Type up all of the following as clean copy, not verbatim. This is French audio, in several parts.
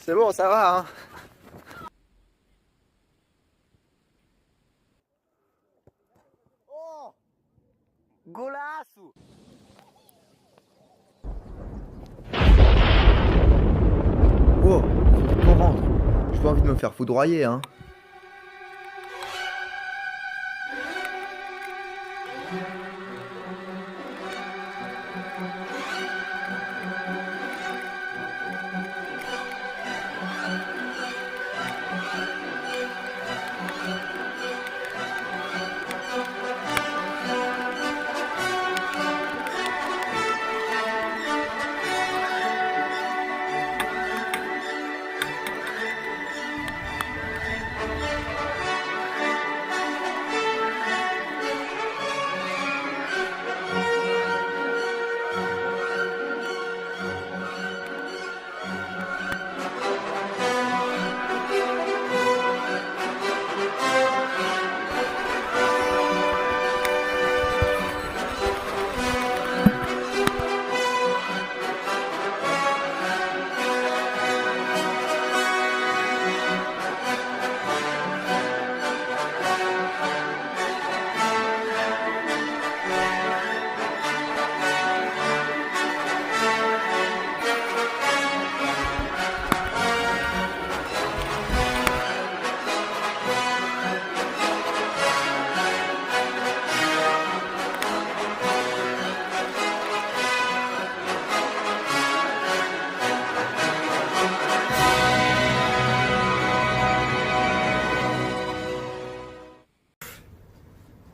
C'est bon, ça va, hein. Oh, golaço! Oh, faut qu'on rentre. J'ai pas envie de me faire foudroyer, hein.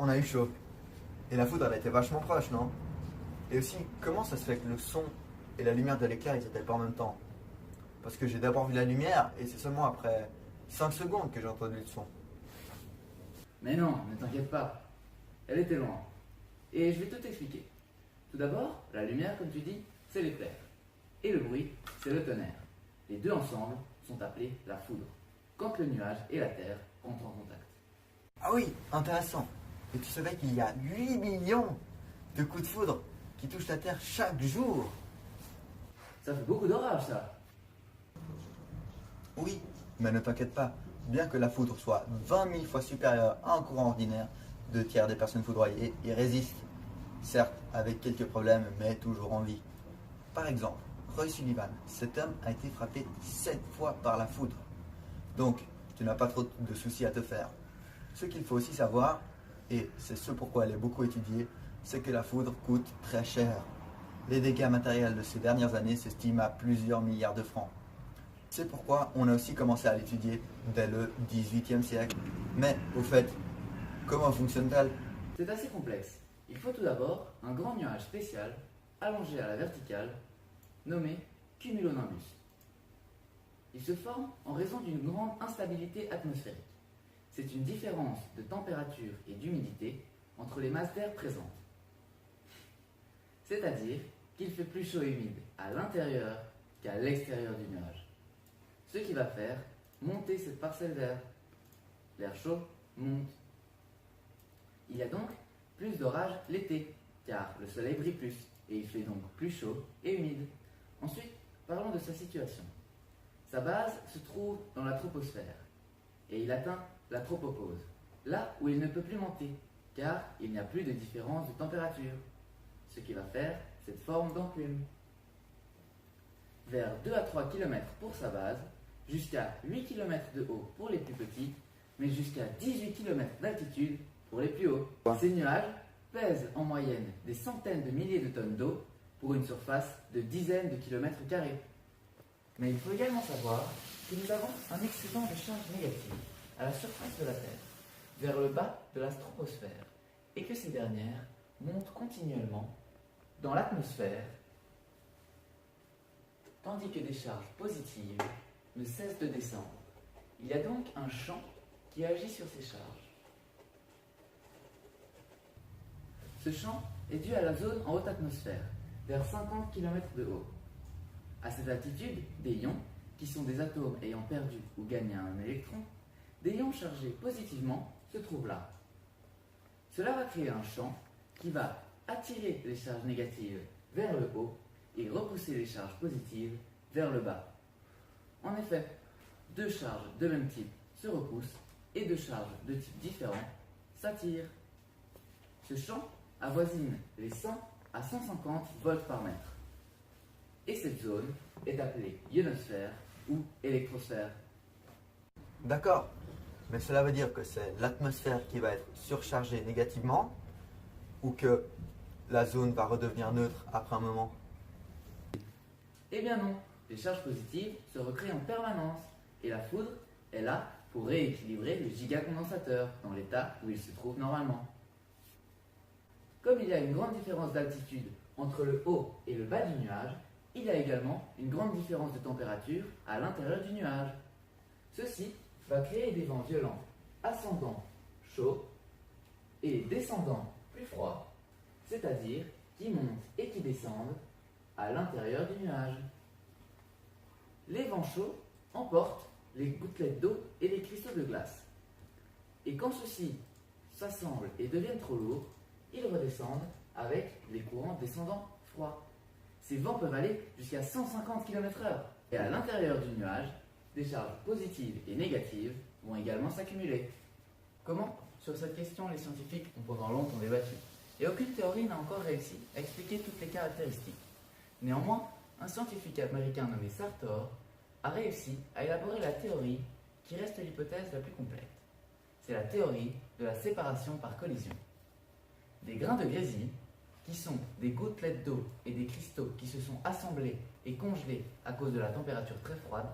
On a eu chaud. Et la foudre, elle était vachement proche, non? Et aussi, comment ça se fait que le son et la lumière de l'éclair, ils étaient pas en même temps? Parce que j'ai d'abord vu la lumière, et c'est seulement après 5 secondes que j'ai entendu le son. Mais non, ne t'inquiète pas. Elle était loin. Et je vais tout expliquer. Tout d'abord, la lumière, comme tu dis, c'est l'éclair. Et le bruit, c'est le tonnerre. Les deux ensemble sont appelés la foudre. Quand le nuage et la terre entrent en contact. Ah oui, intéressant. Et tu savais qu'il y a 8 millions de coups de foudre qui touchent la Terre chaque jour? Ça fait beaucoup d'orage, ça. Oui, mais ne t'inquiète pas. Bien que la foudre soit 20 000 fois supérieure à un courant ordinaire, 2 tiers des personnes foudroyées y résistent. Certes, avec quelques problèmes, mais toujours en vie. Par exemple, Roy Sullivan, cet homme a été frappé 7 fois par la foudre. Donc, tu n'as pas trop de soucis à te faire. Ce qu'il faut aussi savoir, et c'est ce pourquoi elle est beaucoup étudiée, c'est que la foudre coûte très cher. Les dégâts matériels de ces dernières années s'estiment à plusieurs milliards de francs. C'est pourquoi on a aussi commencé à l'étudier dès le XVIIIe siècle. Mais, au fait, comment fonctionne-t-elle? C'est assez complexe. Il faut tout d'abord un grand nuage spécial, allongé à la verticale, nommé cumulonimbus. Il se forme en raison d'une grande instabilité atmosphérique. C'est une différence de température et d'humidité entre les masses d'air présentes. C'est-à-dire qu'il fait plus chaud et humide à l'intérieur qu'à l'extérieur du nuage. Ce qui va faire monter cette parcelle d'air. L'air chaud monte. Il y a donc plus d'orage l'été, car le soleil brille plus, et il fait donc plus chaud et humide. Ensuite, parlons de sa situation. Sa base se trouve dans la troposphère, et il atteint la tropopause, là où il ne peut plus monter, car il n'y a plus de différence de température, ce qui va faire cette forme d'enclume. Vers 2 à 3 km pour sa base, jusqu'à 8 km de haut pour les plus petits, mais jusqu'à 18 km d'altitude pour les plus hauts. Ces nuages pèsent en moyenne des centaines de milliers de tonnes d'eau pour une surface de dizaines de kilomètres carrés. Mais il faut également savoir que nous avons un excédent de charge négative à la surface de la Terre, vers le bas de la troposphère, et que ces dernières montent continuellement dans l'atmosphère, tandis que des charges positives ne cessent de descendre. Il y a donc un champ qui agit sur ces charges. Ce champ est dû à la zone en haute atmosphère, vers 50 km de haut. À cette altitude, des ions, qui sont des atomes ayant perdu ou gagné un électron, des ions chargés positivement se trouvent là. Cela va créer un champ qui va attirer les charges négatives vers le haut et repousser les charges positives vers le bas. En effet, deux charges de même type se repoussent et deux charges de type différent s'attirent. Ce champ avoisine les 100 à 150 volts par mètre. Et cette zone est appelée ionosphère ou électrosphère. D'accord, mais cela veut dire que c'est l'atmosphère qui va être surchargée négativement ou que la zone va redevenir neutre après un moment? Eh bien non, les charges positives se recréent en permanence et la foudre est là pour rééquilibrer le gigacondensateur dans l'état où il se trouve normalement. Comme il y a une grande différence d'altitude entre le haut et le bas du nuage, il y a également une grande différence de température à l'intérieur du nuage. Ceci va créer des vents violents ascendants chauds et descendants plus froids, c'est-à-dire qui montent et qui descendent à l'intérieur du nuage. Les vents chauds emportent les gouttelettes d'eau et les cristaux de glace. Et quand ceux-ci s'assemblent et deviennent trop lourds, ils redescendent avec les courants descendants froids. Ces vents peuvent aller jusqu'à 150 km/h. Et à l'intérieur du nuage, des charges positives et négatives vont également s'accumuler. Comment? Sur cette question, les scientifiques ont pendant longtemps débattu. Et aucune théorie n'a encore réussi à expliquer toutes les caractéristiques. Néanmoins, un scientifique américain nommé Sartor a réussi à élaborer la théorie qui reste l'hypothèse la plus complète. C'est la théorie de la séparation par collision. Des grains de grésille, qui sont des gouttelettes d'eau et des cristaux qui se sont assemblés et congelés à cause de la température très froide,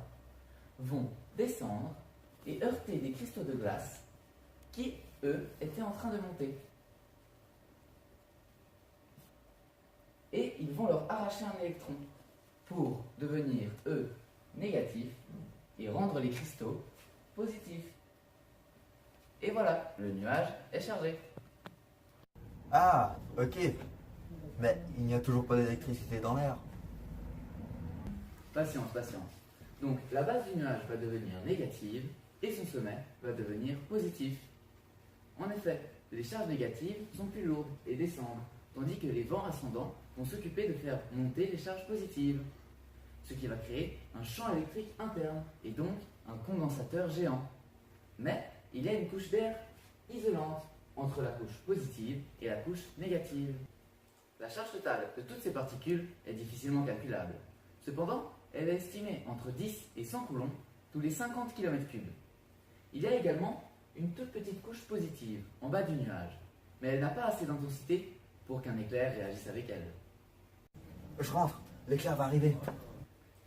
vont descendre et heurter des cristaux de glace qui, eux, étaient en train de monter. Et ils vont leur arracher un électron pour devenir, eux, négatifs et rendre les cristaux positifs. Et voilà, le nuage est chargé. Ah, ok. Mais il n'y a toujours pas d'électricité dans l'air. Patience, patience. Donc la base du nuage va devenir négative et son sommet va devenir positif. En effet, les charges négatives sont plus lourdes et descendent, tandis que les vents ascendants vont s'occuper de faire monter les charges positives, ce qui va créer un champ électrique interne et donc un condensateur géant. Mais il y a une couche d'air isolante entre la couche positive et la couche négative. La charge totale de toutes ces particules est difficilement calculable. Cependant, elle est estimée entre 10 et 100 coulombs tous les 50 km3. Il y a également une toute petite couche positive en bas du nuage, mais elle n'a pas assez d'intensité pour qu'un éclair réagisse avec elle. Je rentre, l'éclair va arriver.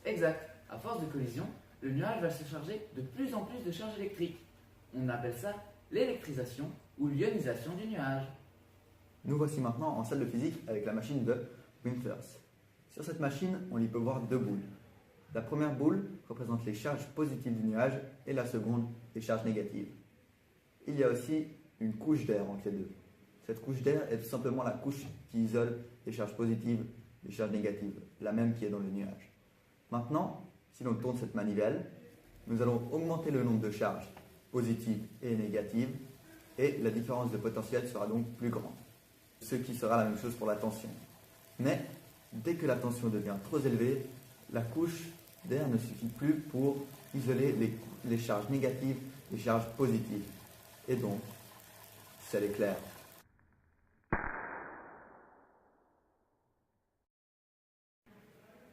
Exact. À force de collision, le nuage va se charger de plus en plus de charges électriques. On appelle ça l'électrisation ou l'ionisation du nuage. Nous voici maintenant en salle de physique avec la machine de Wimphers. Sur cette machine, on y peut voir deux boules. La première boule représente les charges positives du nuage et la seconde les charges négatives. Il y a aussi une couche d'air entre les deux. Cette couche d'air est tout simplement la couche qui isole les charges positives des charges négatives, la même qui est dans le nuage. Maintenant, si l'on tourne cette manivelle, nous allons augmenter le nombre de charges positives et négatives et la différence de potentiel sera donc plus grande. Ce qui sera la même chose pour la tension. Mais dès que la tension devient trop élevée, la couche d'air ne suffit plus pour isoler les charges négatives des charges positives. Et donc, c'est l'éclair.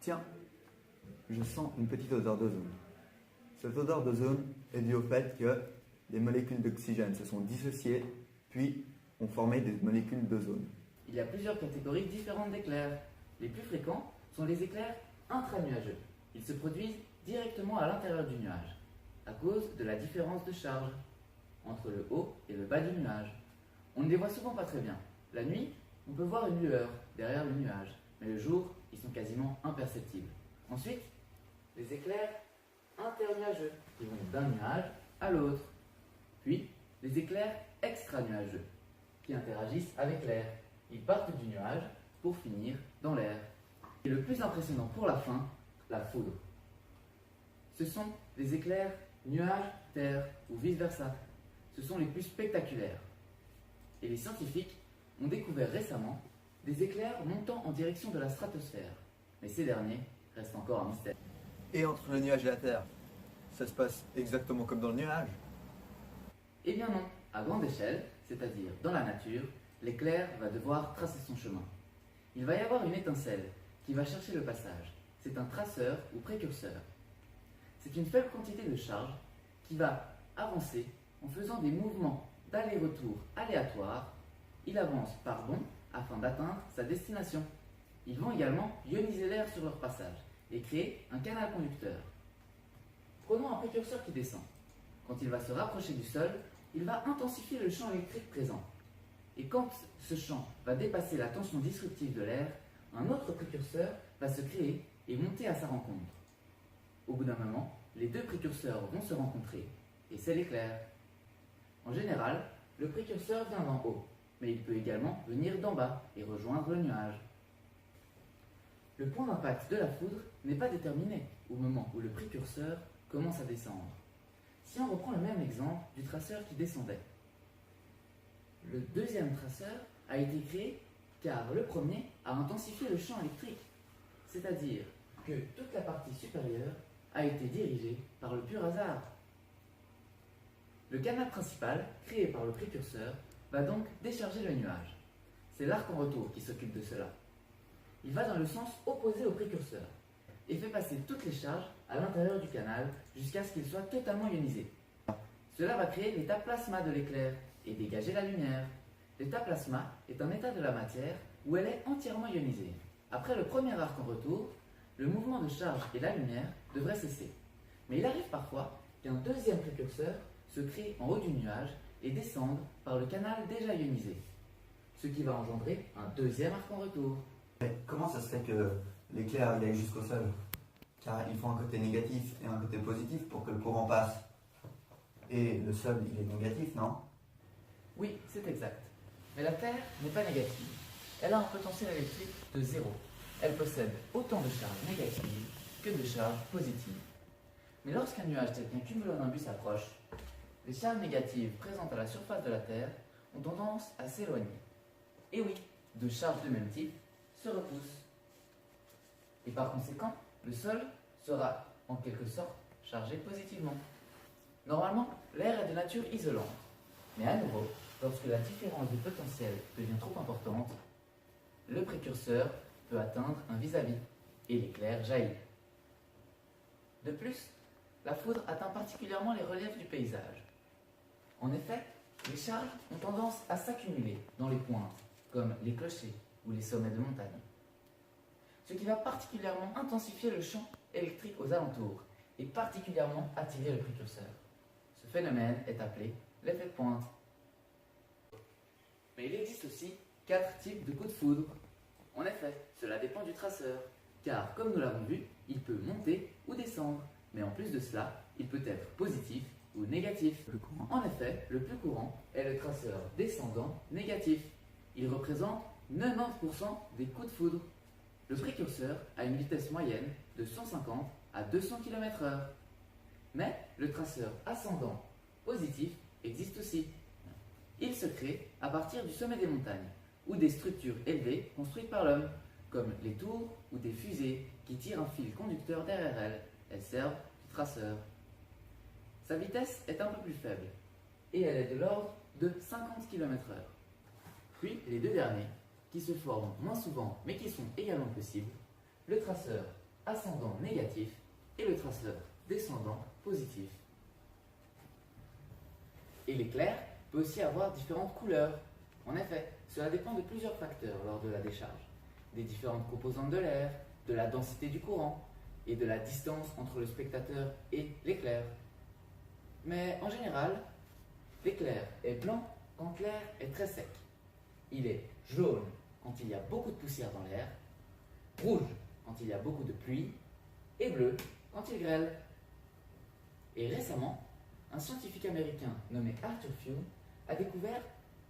Tiens, je sens une petite odeur d'ozone. Cette odeur d'ozone est due au fait que les molécules d'oxygène se sont dissociées, puis ont formé des molécules d'ozone. Il y a plusieurs catégories différentes d'éclairs. Les plus fréquents sont les éclairs intranuageux. Ils se produisent directement à l'intérieur du nuage, à cause de la différence de charge entre le haut et le bas du nuage. On ne les voit souvent pas très bien. La nuit, on peut voir une lueur derrière le nuage, mais le jour, ils sont quasiment imperceptibles. Ensuite, les éclairs internuageux, qui vont d'un nuage à l'autre. Puis, les éclairs extranuageux, qui interagissent avec l'air. Ils partent du nuage pour finir dans l'air. Et le plus impressionnant pour la fin, la foudre. Ce sont les éclairs nuage-terre ou vice-versa. Ce sont les plus spectaculaires. Et les scientifiques ont découvert récemment des éclairs montant en direction de la stratosphère. Mais ces derniers restent encore un mystère. Et entre le nuage et la Terre, Ça se passe exactement comme dans le nuage. Eh bien non, à grande échelle, c'est-à-dire dans la nature, l'éclair va devoir tracer son chemin. Il va y avoir une étincelle qui va chercher le passage. C'est un traceur ou précurseur. C'est une faible quantité de charge qui va avancer en faisant des mouvements d'aller-retour aléatoires. Il avance par bond afin d'atteindre sa destination. Ils vont également ioniser l'air sur leur passage et créer un canal conducteur. Prenons un précurseur qui descend. Quand il va se rapprocher du sol, il va intensifier le champ électrique présent. Et quand ce champ va dépasser la tension disruptive de l'air, un autre précurseur va se créer et monter à sa rencontre. Au bout d'un moment, les deux précurseurs vont se rencontrer, et c'est l'éclair. En général, le précurseur vient d'en haut, mais il peut également venir d'en bas et rejoindre le nuage. Le point d'impact de la foudre n'est pas déterminé au moment où le précurseur commence à descendre. Si on reprend le même exemple du traceur qui descendait, le deuxième traceur a été créé car le premier a intensifié le champ électrique, c'est-à-dire que toute la partie supérieure a été dirigée par le pur hasard. Le canal principal, créé par le précurseur, va donc décharger le nuage. C'est l'arc en retour qui s'occupe de cela. Il va dans le sens opposé au précurseur et fait passer toutes les charges à l'intérieur du canal jusqu'à ce qu'il soit totalement ionisé. Cela va créer l'état plasma de l'éclair et dégager la lumière. L'état plasma est un état de la matière où elle est entièrement ionisée. Après le premier arc en retour, le mouvement de charge et la lumière devraient cesser. Mais il arrive parfois qu'un deuxième précurseur se crée en haut du nuage et descende par le canal déjà ionisé, ce qui va engendrer un deuxième arc en retour. Mais comment ça se fait que l'éclair aille jusqu'au sol? Car il faut un côté négatif et un côté positif pour que le courant passe. Et le sol, il est négatif, non? Oui, c'est exact. Mais la Terre n'est pas négative. Elle a un potentiel électrique de 0. Elle possède autant de charges négatives que de charges positives. Mais lorsqu'un nuage tel qu'un cumulonimbus s'approche, les charges négatives présentes à la surface de la Terre ont tendance à s'éloigner. Et oui, deux charges de même type se repoussent. Et par conséquent, le sol sera en quelque sorte chargé positivement. Normalement, l'air est de nature isolante. Mais à nouveau, lorsque la différence de potentiel devient trop importante, le précurseur peut atteindre un vis-à-vis et l'éclair jaillit. De plus, la foudre atteint particulièrement les reliefs du paysage. En effet, les charges ont tendance à s'accumuler dans les pointes, comme les clochers ou les sommets de montagne. Ce qui va particulièrement intensifier le champ électrique aux alentours et particulièrement attirer le précurseur. Ce phénomène est appelé l'effet de pointe. Mais il existe aussi 4 types de coups de foudre. En effet, cela dépend du traceur, car comme nous l'avons vu, il peut monter ou descendre. Mais en plus de cela, il peut être positif ou négatif. En effet, le plus courant est le traceur descendant négatif. Il représente 90% des coups de foudre. Le précurseur a une vitesse moyenne de 150 à 200 km/h. Mais le traceur ascendant positif existe aussi. Il se crée à partir du sommet des montagnes ou des structures élevées construites par l'homme, comme les tours ou des fusées qui tirent un fil conducteur derrière elles. Elles servent de traceur. Sa vitesse est un peu plus faible et elle est de l'ordre de 50 km/h. Puis les deux derniers, qui se forment moins souvent mais qui sont également possibles, le traceur ascendant négatif et le traceur descendant positif. Et l'éclair peut aussi avoir différentes couleurs. En effet, cela dépend de plusieurs facteurs lors de la décharge, des différentes composantes de l'air, de la densité du courant et de la distance entre le spectateur et l'éclair. Mais en général, l'éclair est blanc quand l'air est très sec. Il est jaune quand il y a beaucoup de poussière dans l'air, rouge quand il y a beaucoup de pluie et bleu quand il grêle. Et récemment, un scientifique américain nommé Arthur Fume a découvert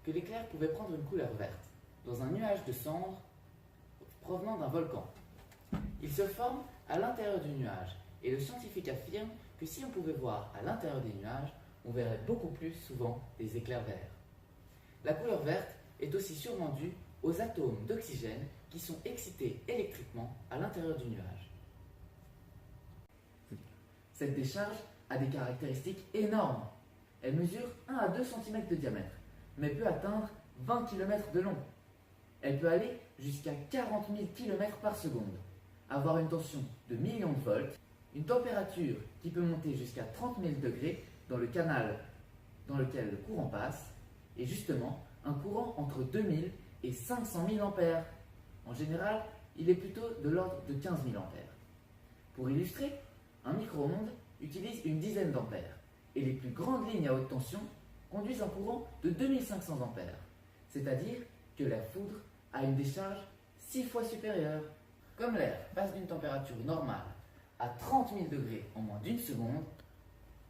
que l'éclair pouvait prendre une couleur verte dans un nuage de cendres provenant d'un volcan. Il se forme à l'intérieur du nuage et le scientifique affirme que si on pouvait voir à l'intérieur des nuages, on verrait beaucoup plus souvent des éclairs verts. La couleur verte est aussi sûrement due aux atomes d'oxygène qui sont excités électriquement à l'intérieur du nuage. Cette décharge a des caractéristiques énormes. Elle mesure 1 à 2 cm de diamètre, mais peut atteindre 20 km de long. Elle peut aller jusqu'à 40 000 km par seconde, avoir une tension de millions de volts, une température qui peut monter jusqu'à 30 000 degrés dans le canal dans lequel le courant passe, et justement un courant entre 2000 et 500 000 ampères. En général, il est plutôt de l'ordre de 15 000 ampères. Pour illustrer, un micro-ondes utilise une dizaine d'ampères, et les plus grandes lignes à haute tension conduisent un courant de 2500 ampères, c'est-à-dire que la foudre a une décharge 6 fois supérieure. Comme l'air passe d'une température normale à 30 000 degrés en moins d'une seconde,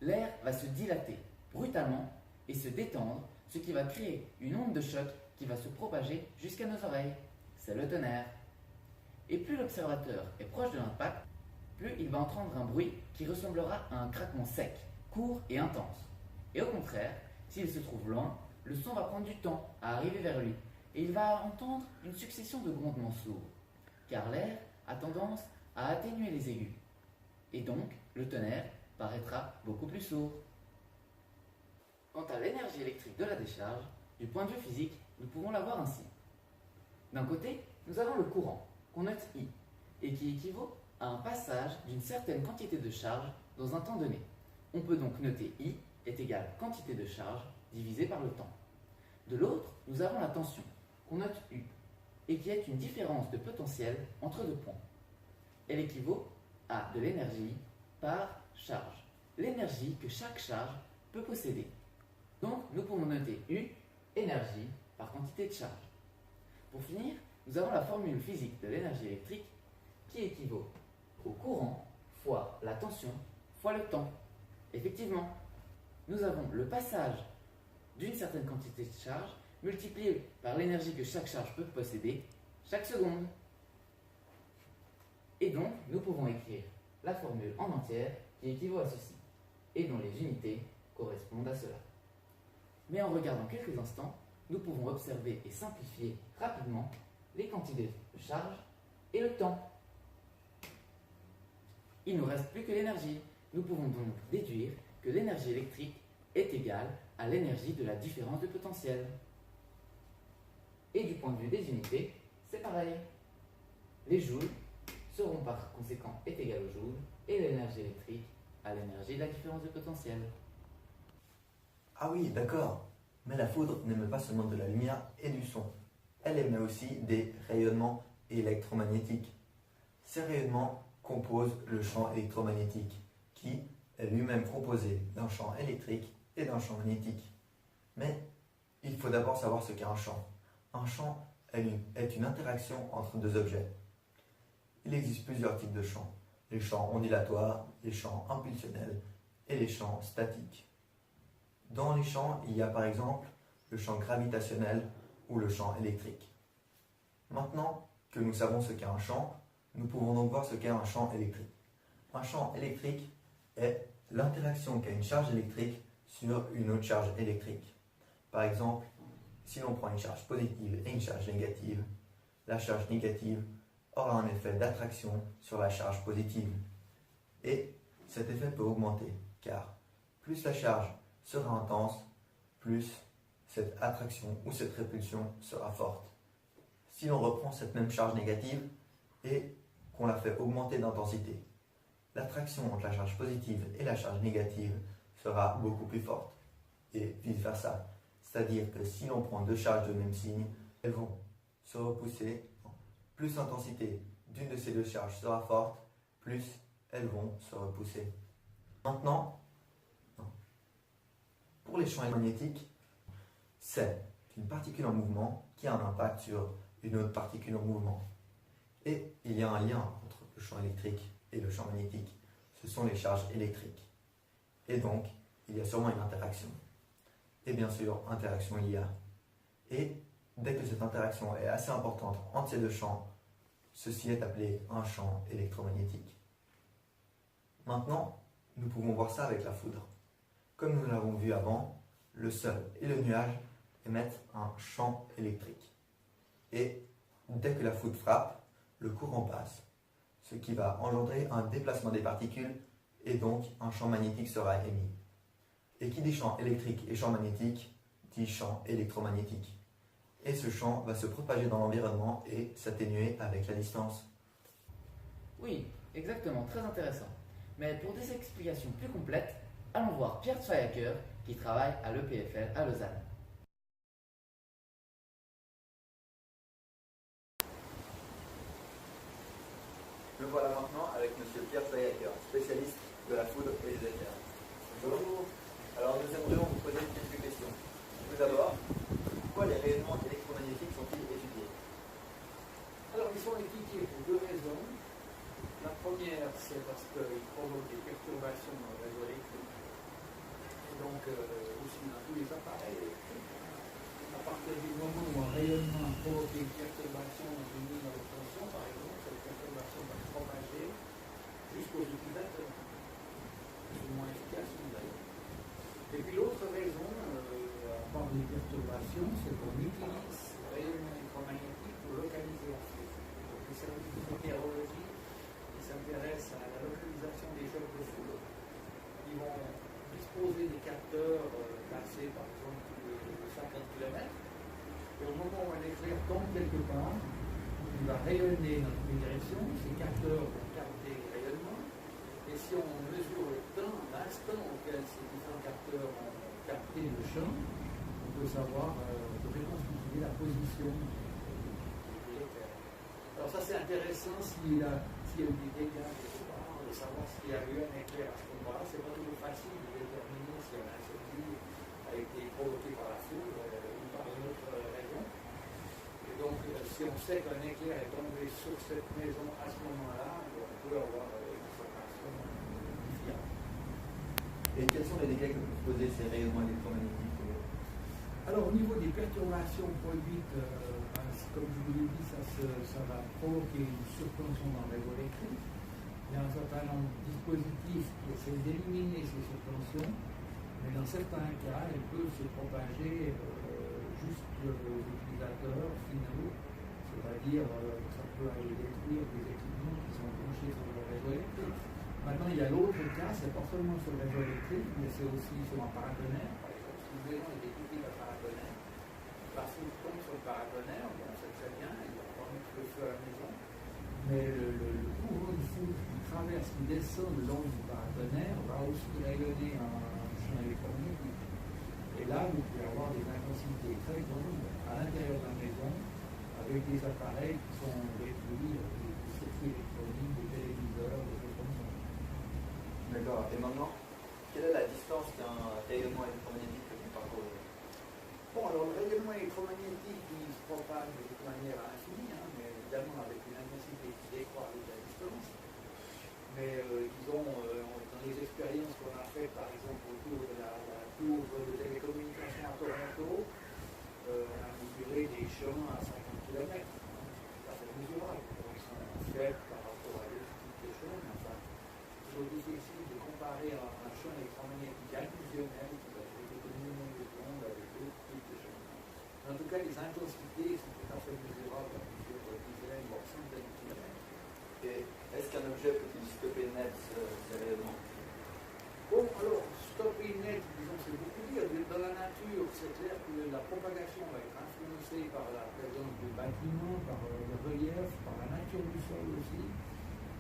l'air va se dilater brutalement et se détendre, ce qui va créer une onde de choc qui va se propager jusqu'à nos oreilles. C'est le tonnerre. Et plus l'observateur est proche de l'impact, plus il va entendre un bruit qui ressemblera à un craquement sec, court et intense. Et au contraire, s'il se trouve loin, le son va prendre du temps à arriver vers lui et il va entendre une succession de grondements sourds, car l'air a tendance à atténuer les aigus. Et donc, le tonnerre paraîtra beaucoup plus sourd. Quant à l'énergie électrique de la décharge, du point de vue physique, nous pouvons la voir ainsi. D'un côté, nous avons le courant, qu'on note I, et qui équivaut à un passage d'une certaine quantité de charge dans un temps donné. On peut donc noter I est égal quantité de charge divisé par le temps. De l'autre, nous avons la tension, qu'on note U, et qui est une différence de potentiel entre deux points. Elle équivaut à de l'énergie par charge, l'énergie que chaque charge peut posséder. Donc, nous pouvons noter U, énergie, par quantité de charge. Pour finir, nous avons la formule physique de l'énergie électrique qui équivaut au courant fois la tension fois le temps. Effectivement, nous avons le passage d'une certaine quantité de charge multiplié par l'énergie que chaque charge peut posséder chaque seconde. Et donc, nous pouvons écrire la formule en entière qui équivaut à ceci, et dont les unités correspondent à cela. Mais en regardant quelques instants, nous pouvons observer et simplifier rapidement les quantités de charge et le temps. Il ne nous reste plus que l'énergie. Nous pouvons donc déduire que l'énergie électrique est égale à l'énergie de la différence de potentiel. Et du point de vue des unités, c'est pareil. Les joules seront par conséquent égal au joule et l'énergie électrique à l'énergie de la différence de potentiel. Ah oui, d'accord. Mais la foudre n'émet pas seulement de la lumière et du son. Elle émet aussi des rayonnements électromagnétiques. Ces rayonnements composent le champ électromagnétique, qui est lui-même composé d'un champ électrique et d'un champ magnétique. Mais il faut d'abord savoir ce qu'est un champ. Un champ est une interaction entre deux objets. Il existe plusieurs types de champs. Les champs ondulatoires, les champs impulsionnels et les champs statiques. Dans les champs, il y a par exemple le champ gravitationnel ou le champ électrique. Maintenant que nous savons ce qu'est un champ, nous pouvons donc voir ce qu'est un champ électrique. Un champ électrique est l'interaction qu'a une charge électrique sur une autre charge électrique. Par exemple, si l'on prend une charge positive et une charge négative, la charge négative aura un effet d'attraction sur la charge positive. Et cet effet peut augmenter, car plus la charge sera intense, plus cette attraction ou cette répulsion sera forte. Si l'on reprend cette même charge négative et qu'on la fait augmenter d'intensité, l'attraction entre la charge positive et la charge négative sera beaucoup plus forte, et vice-versa. C'est-à-dire que si l'on prend deux charges de même signe, elles vont se repousser. Plus l'intensité d'une de ces deux charges sera forte, plus elles vont se repousser. Maintenant, pour les champs magnétiques, c'est une particule en mouvement qui a un impact sur une autre particule en mouvement. Et il y a un lien entre le champ électrique et le champ magnétique. Ce sont les charges électriques. Et donc, il y a sûrement une interaction. Et bien sûr, interaction il y a. Et dès que cette interaction est assez importante entre ces deux champs, ceci est appelé un champ électromagnétique. Maintenant, nous pouvons voir ça avec la foudre. Comme nous l'avons vu avant, le sol et le nuage émettent un champ électrique. Et dès que la foudre frappe, le courant passe, ce qui va engendrer un déplacement des particules et donc un champ magnétique sera émis. Et qui dit champ électrique et champ magnétique, dit champ électromagnétique. Et ce champ va se propager dans l'environnement et s'atténuer avec la distance. Oui, exactement, très intéressant. Mais pour des explications plus complètes, allons voir Pierre Zweihacker qui travaille à l'EPFL à Lausanne. Me voilà maintenant avec M. Pierre Zweihacker, spécialiste de la foudre et des éclairs. Bonjour. Alors nous aimerions vous poser quelques questions. Tout d'abord, pourquoi les rayonnements électromagnétiques sont-ils étudiés? Alors, ils sont étudiés pour deux raisons. La première, c'est parce qu'ils provoquent des perturbations dans le réseau électrique. Et donc, aussi dans tous les appareils électriques. À partir du moment où un rayonnement provoque une perturbation dans une ligne de tension, par exemple, cette perturbation va se propager jusqu'aux utilisateurs. C'est moins efficace, d'ailleurs. Et puis l'autre raison, à part les perturbations, c'est qu'on utilise le rayonnement électromagnétique pour localiser la foudre. Donc les services de météorologie qui s'intéressent à la localisation des chocs de foudre, ils vont disposer des capteurs placés par exemple tous les 50 km. Et au moment où un éclair tombe quelque part, il va rayonner dans toutes les directions, ces capteurs vont capter les rayonnements. Et si on mesure le temps, l'instant auquel ces différents capteurs ont capté le champ, on peut savoir, on peut reconstituer la position de l'éclair. Alors ça c'est intéressant s'il y a eu des dégâts quelque part, de savoir s'il y a eu un éclair à ce moment-là. C'est pas toujours facile de déterminer si un incendie a été provoqué par la foudre ou par une autre raison. Et donc si on sait qu'un éclair est tombé sur cette maison à ce moment-là, on peut avoir une information fiable. Et quels sont les dégâts que peuvent causer ces rayonnements électromagnétiques? Alors au niveau des perturbations produites, comme je vous l'ai dit, ça va provoquer une surtension dans le réseau électrique. Il y a un certain nombre de dispositifs qui essaient d'éliminer ces surtensions, mais dans certains cas, elles peuvent se propager jusqu'aux utilisateurs finaux, c'est-à-dire que ça peut aller détruire des équipements qui sont branchés sur le réseau électrique. Maintenant, il y a l'autre cas, c'est pas seulement sur le réseau électrique, mais c'est aussi sur un paratonnerre. Par exemple, si vous avez des équipés de paratonnerre, la foudre tombe sur le paratonnerre, bon, c'est très bien, il va pas mettre le feu à la maison, mais le courant de foudre qui traverse, qui descend le long du paratonnerre, va aussi rayonner un champ électromagnétique. Et là, vous pouvez avoir des intensités très grandes à l'intérieur de la maison, avec des appareils qui sont détruits, des circuits électroniques, des téléviseurs, des choses comme ça. D'accord. Et maintenant, quelle est la distance d'un rayonnement électromagnétique que vous parcourez? Bon, alors le rayonnement électromagnétique, il se propage de manière infinie, mais évidemment avec une intensité qui décroît avec la distance. Mais disons, dans les expériences qu'on a faites, par exemple, autour de la tour de télécommunications à Toronto, on a mesuré des champs à 50 km. Ça fait mesurable. Ils sont faibles par rapport à d'autres types de champs, mais enfin, c'est toujours difficile de comparer un champ électromagnétique inclusionnel qui va être de millions de secondes avec d'autres types de champs. En tout cas, les intensités sont tout à fait mesurables à plusieurs dizaines, voire centaines de kilomètres. Et est-ce qu'un objet peut-il stopper net ces rayonnements? Bon, alors, stopper net, disons, c'est beaucoup dire. Dans la nature, c'est clair que la propagation va être influencée par la présence du bâtiment, par le relief, par la nature du sol aussi.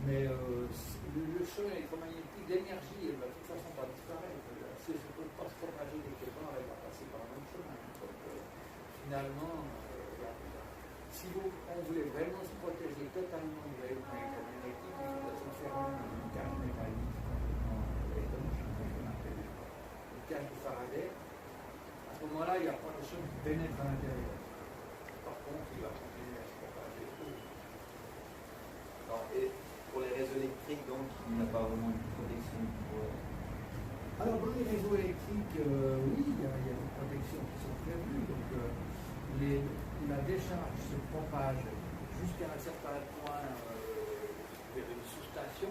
Mais le champ électromagnétique, l'énergie, elle va de toute façon pas disparaître. Si elle ne peut pas se propager quelque part, elle va passer par un autre chemin. Donc, finalement, si on voulait vraiment se protéger totalement du rayonnement électromagnétique, il faudrait s'enfermer dans une cage métallique cage de Faraday. À ce moment-là, il n'y a pas de champ qui pénètre à l'intérieur. Par contre, il va continuer à se propager. Et pour les réseaux électriques, donc, il n'y a pas vraiment une protection pour... Alors, dans les réseaux électriques, oui, il y a des protections qui sont prévues. Donc, la décharge se propage jusqu'à un certain point vers une sous-station.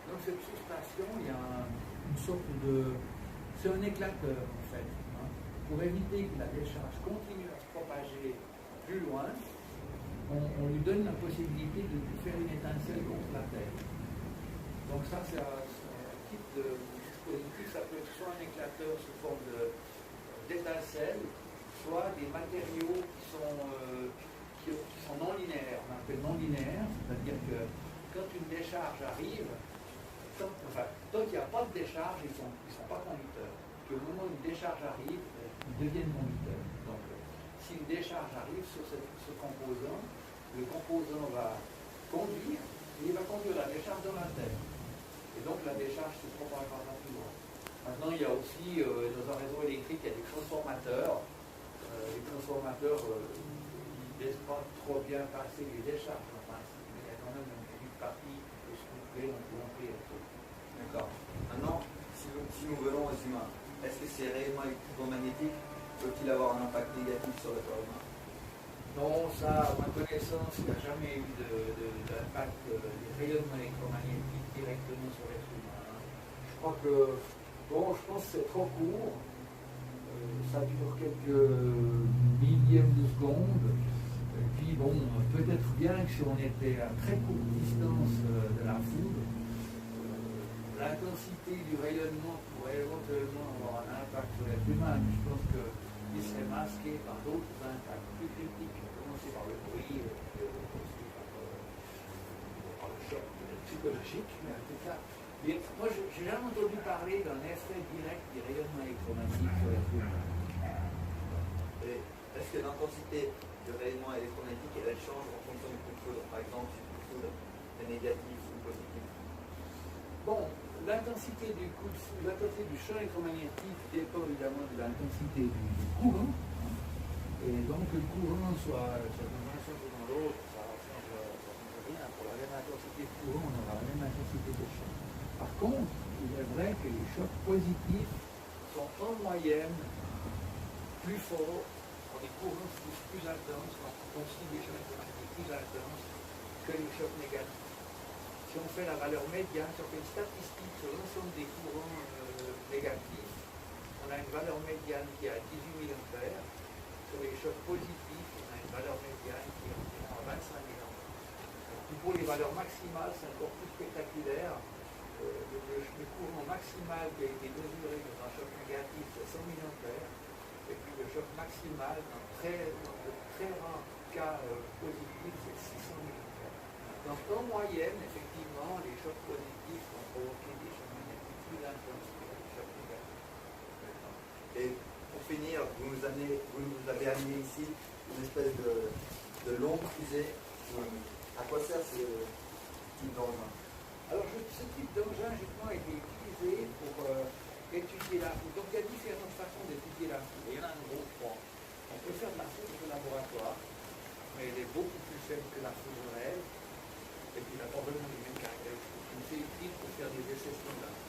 Dans cette sous-station, il y a une sorte de... C'est un éclateur en fait. Pour éviter que la décharge continue à se propager plus loin, on lui donne la possibilité de faire une étincelle contre la terre. Donc ça, c'est type de dispositif, ça peut être soit un éclateur sous forme d'étincelle, soit des matériaux qui sont non linéaires. On appelle non linéaires, c'est-à-dire que quand une décharge arrive, tant qu'il n'y a pas de décharge, ils ne sont pas conducteurs. Puis au moment où une décharge arrive, ils deviennent conducteurs. Donc, si une décharge arrive sur ce composant, le composant va conduire, et il va conduire la décharge dans la terre. Et donc la décharge se propagera plus loin. Maintenant, il y a aussi, dans un réseau électrique, il y a des transformateurs. Les transformateurs, ils ne laissent pas trop bien passer les décharges. Enfin, mais il y a quand même une partie qui peut se couper, on peut remplir. D'accord. Maintenant, si nous venons aux humains, est-ce que ces rayonnements électromagnétiques peuvent-ils avoir un impact négatif sur le corps humain? Non, ça, à ma connaissance, il n'y a jamais eu d'impact des rayonnements électromagnétiques directement sur l'être humain. Je crois que, je pense que c'est trop court. Ça dure quelques millièmes de seconde. Et puis, peut-être bien que si on était à très courte distance de la foudre, l'intensité du rayonnement pourrait éventuellement avoir un impact sur l'être humain. Je pense qu'il serait masqué par d'autres impacts plus critiques, à commencer par le bruit, aussi par le choc psychologique, mais en tout cas. Moi, j'ai jamais entendu parler d'un effet direct du rayonnement électromagnétique sur l'être humain. Et est-ce que l'intensité du rayonnement électromagnétique, elle change en fonction du coup de foudre? Par exemple, si le coup de foudre est négatif ou positif? Bon, l'intensité du champ électromagnétique dépend évidemment de l'intensité du courant. Et donc, que le courant soit dans un sens ou dans l'autre, ça ne change rien. Pour la même intensité de courant, on aura la même intensité de champ. Par contre, il est vrai que les chocs positifs sont en moyenne plus forts pour des courants plus intenses, quand on considère des chocs électromagnétiques plus intenses que les chocs négatifs. Si on fait la valeur médiane, si on fait une statistique sur l'ensemble des courants négatifs, on a une valeur médiane qui est à 18 000 ampères. Sur les chocs positifs, on a une valeur médiane qui est environ à 25 000 ampères. Puis pour les valeurs maximales, c'est encore plus spectaculaire. Le courant maximal qui a été mesuré dans un choc négatif, c'est 100 000 ampères. Et puis le choc maximal, dans de très rares cas positifs, c'est 600 000 ampères. Donc en moyenne, effectivement, les chocs positifs vont provoquer des chocs magnétiques plus intenses que les chocs négatifs. Et pour finir, vous nous avez amené ici une espèce de longue fusée. À quoi sert ce type d'engin? Alors ce type d'engin, justement, a été utilisé pour étudier la foudre. Donc il y a différentes façons d'étudier la foudre. Il y en a un gros trois. On peut faire de la foudre de laboratoire, mais elle est beaucoup plus faible que la foudre réelle. Et puis elle n'a pas vraiment les mêmes caractéristiques. Donc c'est utile pour faire des essais standards.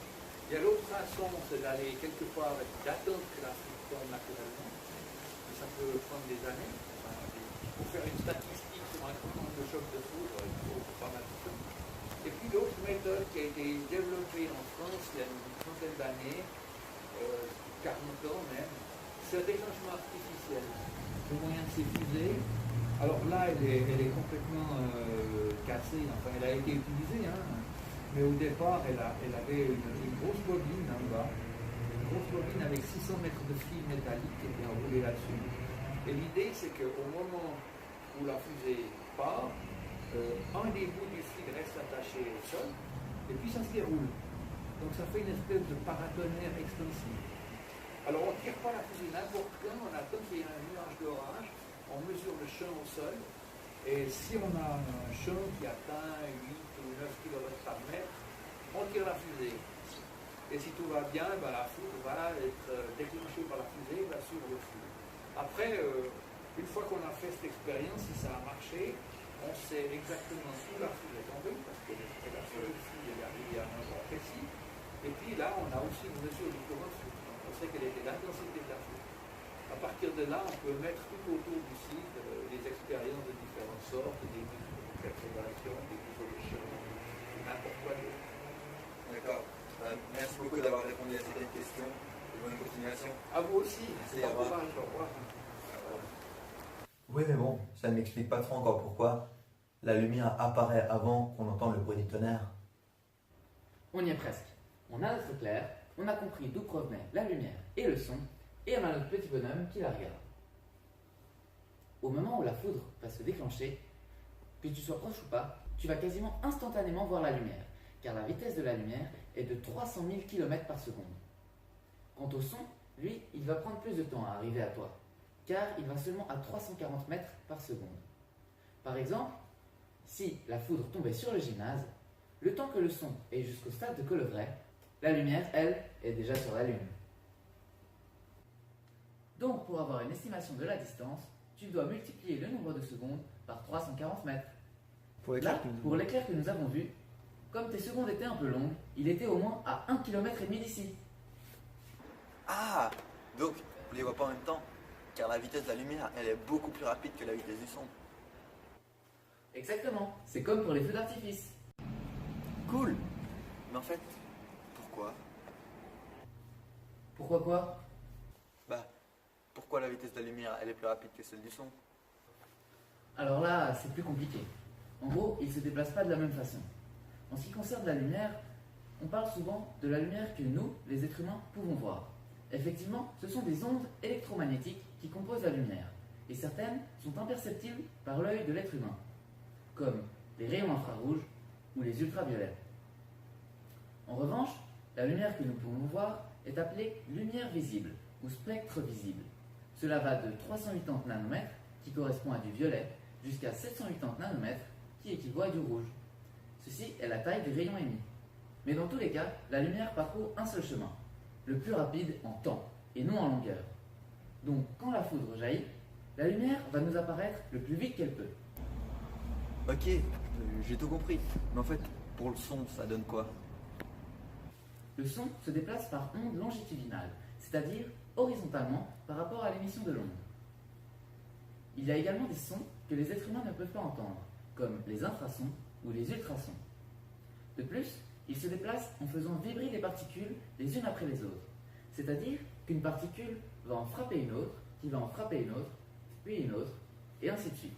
Il y a l'autre façon, c'est d'aller quelquefois d'attendre que la foudre tombe naturellement. Et ça peut prendre des années. Pour faire une statistique sur un courant de choc de foudre, il faut pas mal de temps. Et puis l'autre méthode qui a été développée en France il y a une trentaine d'années, 40 ans même, c'est le déclenchement artificiel. Le moyen de ces fusées. Alors là, elle est complètement cassée, enfin elle a été utilisée, hein, mais au départ, elle avait une grosse bobine en bas, une grosse bobine avec 600 mètres de fil métallique qui était enroulée là-dessus. Et l'idée, c'est qu'au moment où la fusée part, un des bouts du fil reste attaché au sol, et puis ça se déroule. Donc ça fait une espèce de paratonnerre extensive. Alors on ne tire pas la fusée n'importe quand, on attend qu'il y ait un nuage d'orage, on mesure le champ au sol, et si on a un champ qui atteint 8 ou 9 km par mètre, on tire la fusée. Et si tout va bien, la foudre va être déclenchée par la fusée et va suivre le flux. Après, une fois qu'on a fait cette expérience, si ça a marché, on sait exactement où la foudre est tombée, parce que la seule fille est arrivée à un endroit précis. Et puis là, on a aussi une mesure du courant de foudre. Donc on sait quelle était l'intensité de la foudre. À partir de là, on peut mettre tout autour du site des expériences de différentes sortes, des perturbations, des dissolutions, n'importe quoi d'autre. D'accord. Merci beaucoup d'avoir répondu à cette question. Et bonne continuation. À vous aussi. Merci, au revoir. Au revoir. Oui, mais bon, ça ne m'explique pas trop encore pourquoi la lumière apparaît avant qu'on entende le bruit du tonnerre. On y est presque. On a notre éclair, on a compris d'où provenait la lumière et le son, et on a notre petit bonhomme qui la regarde. Au moment où la foudre va se déclencher, que tu sois proche ou pas, tu vas quasiment instantanément voir la lumière, car la vitesse de la lumière est de 300 000 km par seconde. Quant au son, lui, il va prendre plus de temps à arriver à toi, car il va seulement à 340 mètres par seconde. Par exemple, si la foudre tombait sur le gymnase, le temps que le son est jusqu'au stade de Colevray, la lumière, elle, est déjà sur la Lune. Donc, pour avoir une estimation de la distance, tu dois multiplier le nombre de secondes par 340 mètres. Là, pour l'éclair que nous avons vu, comme tes secondes étaient un peu longues, il était au moins à 1,5 km d'ici. Ah, donc on les voit pas en même temps, car la vitesse de la lumière, elle est beaucoup plus rapide que la vitesse du son. Exactement, c'est comme pour les feux d'artifice. Cool. Mais en fait, pourquoi? Pourquoi quoi? Bah, pourquoi la vitesse de la lumière, elle est plus rapide que celle du son? Alors là, c'est plus compliqué. En gros, il ne se déplace pas de la même façon. En ce qui concerne la lumière, on parle souvent de la lumière que nous, les êtres humains, pouvons voir. Effectivement, ce sont des ondes électromagnétiques qui composent la lumière, et certaines sont imperceptibles par l'œil de l'être humain, comme les rayons infrarouges ou les ultraviolets. En revanche, la lumière que nous pouvons voir est appelée lumière visible ou spectre visible. Cela va de 380 nanomètres, qui correspond à du violet, jusqu'à 780 nanomètres, qui équivaut à du rouge. Ceci est la taille du rayon émis. Mais dans tous les cas, la lumière parcourt un seul chemin, le plus rapide en temps et non en longueur. Donc quand la foudre jaillit, la lumière va nous apparaître le plus vite qu'elle peut. Ok, j'ai tout compris. Mais en fait, pour le son, ça donne quoi? Le son se déplace par onde longitudinale, c'est-à-dire horizontalement par rapport à l'émission de l'onde. Il y a également des sons que les êtres humains ne peuvent pas entendre, comme les infrasons ou les ultrasons. De plus, il se déplace en faisant vibrer des particules les unes après les autres. C'est-à-dire qu'une particule va en frapper une autre, qui va en frapper une autre, puis une autre, et ainsi de suite,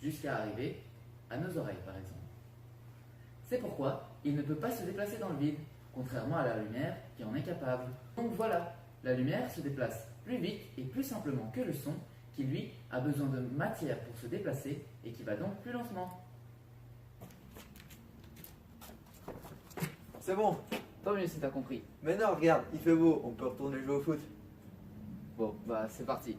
jusqu'à arriver à nos oreilles par exemple. C'est pourquoi il ne peut pas se déplacer dans le vide, contrairement à la lumière qui en est capable. Donc voilà, la lumière se déplace plus vite et plus simplement que le son, qui lui a besoin de matière pour se déplacer et qui va donc plus lentement. C'est bon. Tant mieux si t'as compris. Mais non, regarde, il fait beau, on peut retourner jouer au foot. Bon, bah c'est parti.